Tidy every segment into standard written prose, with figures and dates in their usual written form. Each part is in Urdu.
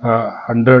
100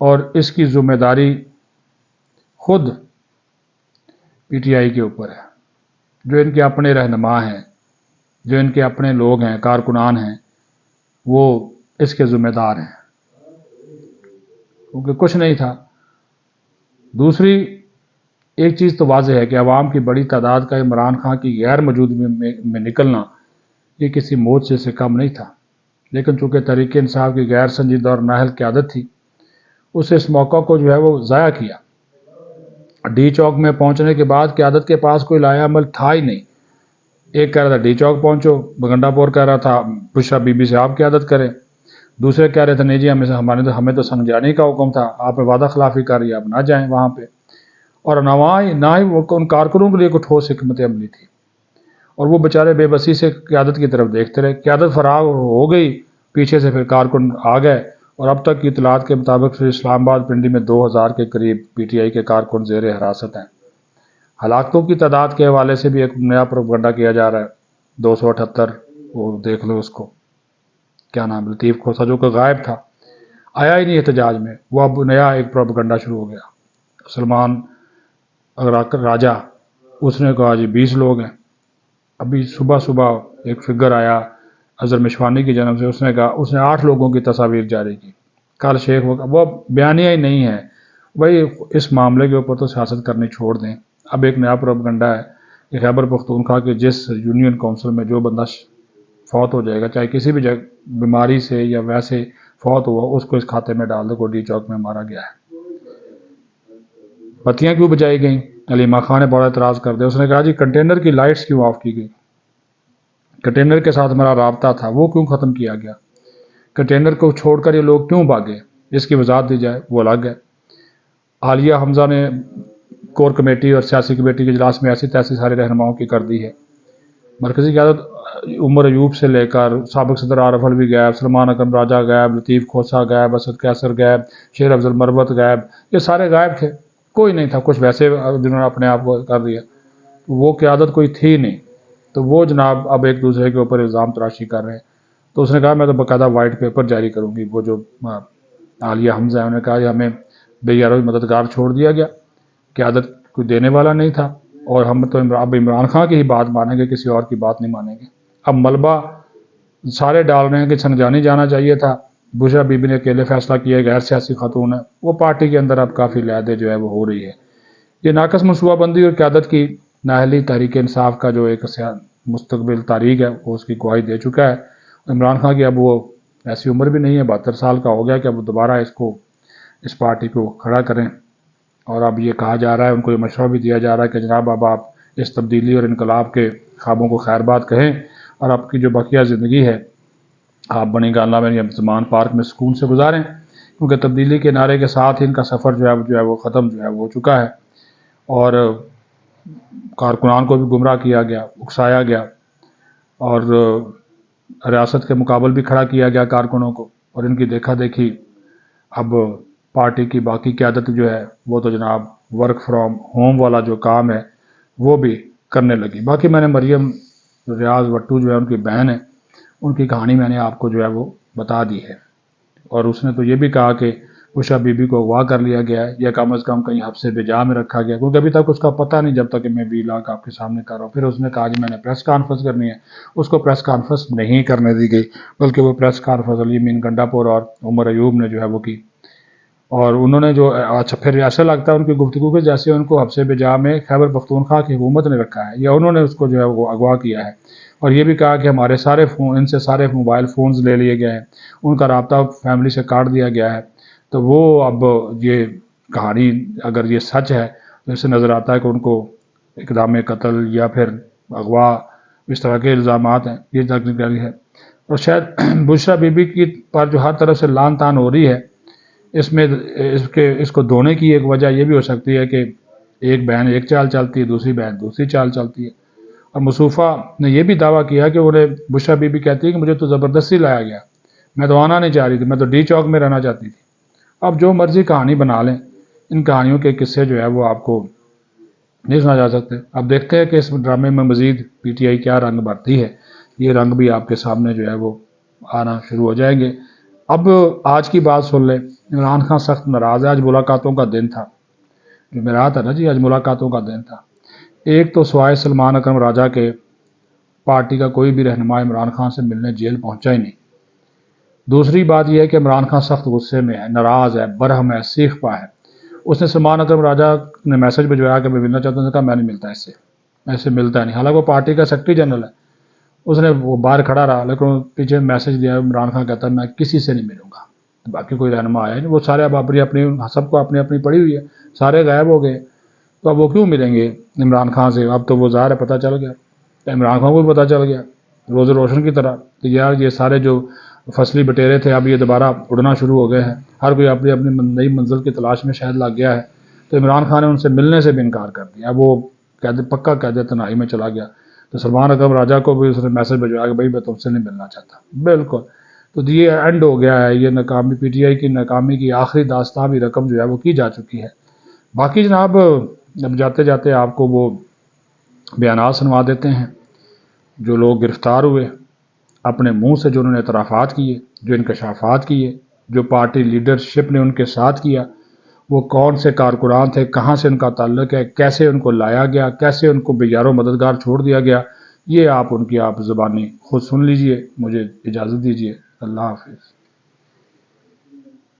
اور اس کی ذمہ داری خود پی ٹی آئی کے اوپر ہے. جو ان کے اپنے رہنما ہیں، جو ان کے اپنے لوگ ہیں، کارکنان ہیں، وہ اس کے ذمہ دار ہیں، کیونکہ کچھ نہیں تھا. دوسری ایک چیز تو واضح ہے کہ عوام کی بڑی تعداد کا عمران خان کی غیر موجودگی میں نکلنا یہ کسی موت سے کم نہیں تھا، لیکن چونکہ تحریک انصاف کی غیر سنجیدہ اور نااہل قیادت تھی، اس اس موقع کو جو ہے وہ ضائع کیا. ڈی چوک میں پہنچنے کے بعد قیادت کے پاس کوئی لایا عمل تھا ہی نہیں. ایک کہہ رہا تھا ڈی چوک پہنچو، بگنڈا پور کہہ رہا تھا بشرا بی بی سے آپ قیادت کریں، دوسرے کہہ رہے تھے نہیں جی ہمیں تو سنجانی کا حکم تھا، آپ نے وعدہ خلافی کر رہی، آپ نہ جائیں وہاں پہ. اور نہ ہی وہ ان کارکنوں کے لیے کوئی ٹھوس حکمت عملی تھی، اور وہ بیچارے بے بسی سے قیادت کی طرف دیکھتے رہے. قیادت فراغ ہو گئی، پیچھے سے پھر کارکن آ گئے، اور اب تک کی اطلاعات کے مطابق اسلام آباد پنڈی میں 2000 کے قریب پی ٹی آئی کے کارکن زیر حراست ہیں. ہلاکتوں کی تعداد کے حوالے سے بھی ایک نیا پروپیگنڈا کیا جا رہا ہے. 278، وہ دیکھ لو اس کو، کیا نام، لطیف کھوسہ جو کہ غائب تھا، آیا ہی نہیں احتجاج میں، وہ اب نیا ایک پروپیگنڈا شروع ہو گیا. سلمان راجہ اس نے کہا جی 20 لوگ ہیں. ابھی صبح ایک فگر آیا اظہر مشوانی کی جانب سے، اس نے کہا اس نے 8 لوگوں کی تصاویر جاری کی. کل شیخ وہ بیانیہ ہی نہیں ہے بھائی. اس معاملے کے اوپر تو سیاست کرنی چھوڑ دیں. اب ایک نیا پروپیگنڈا ہے کہ خیبر پختونخوا کے جس یونین کونسل میں جو بندہ فوت ہو جائے گا، چاہے کسی بھی جگہ بیماری سے یا ویسے فوت ہوا، اس کو اس کھاتے میں ڈال دو کو ڈی چوک میں مارا گیا ہے. بتیاں کیوں بجائی گئیں؟ علیمہ خان نے بڑا اعتراض کر دیا. اس نے کہا جی کنٹینر کی لائٹس کیوں آف کی گئی؟ کنٹینر کے ساتھ ہمارا رابطہ تھا، وہ کیوں ختم کیا گیا؟ کنٹینر کو چھوڑ کر یہ لوگ کیوں بھاگے؟ اس کی وضاحت دی جائے. وہ الگ ہے. عالیہ حمزہ نے کور کمیٹی اور سیاسی کمیٹی کے اجلاس میں ایسی تیسی سارے رہنماؤں کی کر دی ہے. مرکزی قیادت عمر ایوب سے لے کر سابق صدر عارف الوی غائب، سلمان اکرم راجہ غائب، لطیف کھوسہ غائب، اسد قیصر غائب، شیر افضل مروت غائب. یہ سارے غائب تھے، کوئی نہیں تھا. کچھ ویسے جنہوں نے اپنے آپ کو کر دیا، وہ قیادت کوئی تھی نہیں. تو وہ جناب اب ایک دوسرے کے اوپر الزام تراشی کر رہے ہیں. تو اس نے کہا میں تو باقاعدہ وائٹ پیپر جاری کروں گی. وہ جو عالیہ حمزہ ہے انہوں نے کہا کہ ہمیں بے یاروی مددگار چھوڑ دیا گیا، قیادت کوئی دینے والا نہیں تھا، اور ہم تو اب عمران خان کی ہی بات مانیں گے، کسی اور کی بات نہیں مانیں گے. اب ملبہ سارے ڈال رہے ہیں کہ سنجانی جانا چاہیے تھا، بشرا بی بی نے اکیلے فیصلہ کیا، غیر سیاسی خاتون ہے. وہ پارٹی کے اندر اب کافی لیادے جو ہے وہ ہو رہی ہے. یہ ناقص منصوبہ بندی اور قیادت کی نااہلی تحریک انصاف کا جو ایک مستقبل تاریخ ہے وہ اس کی گواہی دے چکا ہے. عمران خان کی اب وہ ایسی عمر بھی نہیں ہے، 72 سال کا ہو گیا کہ اب دوبارہ اس پارٹی کو کھڑا کریں. اور اب یہ کہا جا رہا ہے، ان کو یہ مشورہ بھی دیا جا رہا ہے کہ جناب اب آپ اس تبدیلی اور انقلاب کے خوابوں کو خیر بات کہیں، اور آپ کی جو بقیہ زندگی ہے آپ بنی گالہ میں یا زمان پارک میں سکون سے گزاریں، کیونکہ تبدیلی کے نعرے کے ساتھ ان کا سفر جو ہے وہ ختم جو ہے وہ ہو چکا ہے. اور کارکنان کو بھی گمراہ کیا گیا، اکسایا گیا، اور ریاست کے مقابل بھی کھڑا کیا گیا کارکنوں کو، اور ان کی دیکھا دیکھی اب پارٹی کی باقی قیادت جو ہے وہ تو جناب ورک فرام ہوم والا جو کام ہے وہ بھی کرنے لگی. باقی میں نے مریم ریاض وٹو جو ہے ان کی بہن ہے، ان کی کہانی میں نے آپ کو جو ہے وہ بتا دی ہے. اور اس نے تو یہ بھی کہا کہ بشرا بی بی کو اغوا کر لیا گیا ہے، یا کم از کم کہیں حبس بجا میں رکھا گیا، کیونکہ ابھی تک اس کا پتہ نہیں، جب تک کہ میں ویلاگ آپ کے سامنے کر رہا ہوں. پھر اس نے کہا کہ میں نے پریس کانفرنس کرنی ہے. اس کو پریس کانفرنس نہیں کرنے دی گئی، بلکہ وہ پریس کانفرنس علی امین گنڈا پور اور عمر ایوب نے جو ہے وہ کی. اور انہوں نے جو اچھا پھر ایسا لگتا ہے ان کی گفتگو کے جیسے ان کو حبس بجا میں خیبر پختونخوا کی حکومت نے رکھا ہے، یا انہوں نے اس کو جو ہے وہ اغوا کیا ہے. اور یہ بھی کہا کہ ہمارے سارے فون، ان سے سارے موبائل فونز لے لیے گئے ہیں، ان کا رابطہ فیملی سے کاٹ دیا گیا ہے. تو وہ اب یہ کہانی اگر یہ سچ ہے تو اس سے نظر آتا ہے کہ ان کو اقدام قتل یا پھر اغوا اس طرح کے الزامات ہیں. یہ جانکاری ہے. اور شاید بشرا بی بی کی پر جو ہر طرف سے لان تان ہو رہی ہے، اس کو دھونے کی ایک وجہ یہ بھی ہو سکتی ہے کہ ایک بہن ایک چال چلتی ہے، دوسری بہن دوسری چال چلتی ہے. اور مصوفہ نے یہ بھی دعویٰ کیا کہ انہیں بشرا بی بی کہتی ہے کہ مجھے تو زبردستی لایا گیا، میں تو آنا نہیں چاہ رہی تھی، میں تو ڈی چوک میں رہنا چاہتی تھی. اب جو مرضی کہانی بنا لیں، ان کہانیوں کے قصے جو ہے وہ آپ کو نہیں سنا جا سکتے. اب دیکھتے ہیں کہ اس ڈرامے میں مزید پی ٹی آئی کیا رنگ بھرتی ہے. یہ رنگ بھی آپ کے سامنے جو ہے وہ آنا شروع ہو جائیں گے. اب آج کی بات سن لیں، عمران خان سخت ناراض ہے، آج ملاقاتوں کا دن تھا، جو میرا تھا نا جی، آج ملاقاتوں کا دن تھا۔ ایک تو سوائے سلمان اکرم راجہ کے پارٹی کا کوئی بھی رہنما عمران خان سے ملنے جیل پہنچا ہی نہیں۔ دوسری بات یہ ہے کہ عمران خان سخت غصے میں ہے، ناراض ہے، برہم ہے، سیخ پا ہے۔ اس نے سلمان اکرم راجہ نے میسج بھجوایا کہ میں ملنا چاہتا ہوں، نے کہا میں نہیں ملتا اس سے، ایسے ملتا نہیں، حالانکہ وہ پارٹی کا سیکرٹری جنرل ہے۔ اس نے وہ باہر کھڑا رہا، لیکن پیچھے میسج دیا، عمران خان کہتا ہے میں کسی سے نہیں ملوں گا۔ باقی کوئی رہنما آیا نہیں، وہ سارے اب اپنی سب کو اپنی اپنی پڑی ہوئی ہے، سارے غائب ہو گئے، تو اب وہ کیوں ملیں گے عمران خان سے؟ اب تو وہ ظاہر ہے پتہ چل گیا، عمران خان کو بھی پتہ چل گیا روز روشن کی طرح کہ یار یہ سارے جو فصلی بٹیرے تھے اب یہ دوبارہ اڑنا شروع ہو گئے ہیں، ہر کوئی اپنی اپنی نئی منزل کی تلاش میں شاید لگ گیا ہے۔ تو عمران خان نے ان سے ملنے سے بھی انکار کر دیا، اب وہ پکا قید تنہائی میں چلا گیا۔ تو سلمان اکرم راجہ کو بھی اس نے میسج بھجوایا کہ بھائی میں تم سے نہیں ملنا چاہتا، بالکل۔ تو یہ اینڈ ہو گیا ہے، یہ ناکامی، پی ٹی آئی کی ناکامی کی آخری داستان بھی رقم جو ہے وہ کی جا چکی ہے۔ باقی جناب اب جاتے جاتے آپ کو وہ بیانات سنوا دیتے ہیں۔ جو لوگ گرفتار ہوئے اپنے منہ سے، جو انہوں نے اعترافات کیے، جو انکشافات کیے، جو پارٹی لیڈرشپ نے ان کے ساتھ کیا، وہ کون سے کارکنان تھے، کہاں سے ان کا تعلق ہے، کیسے ان کو لایا گیا، کیسے ان کو بے یار و مددگار چھوڑ دیا گیا، یہ آپ ان کی آپ زبانی خود سن لیجئے۔ مجھے اجازت دیجیے، اللہ حافظ۔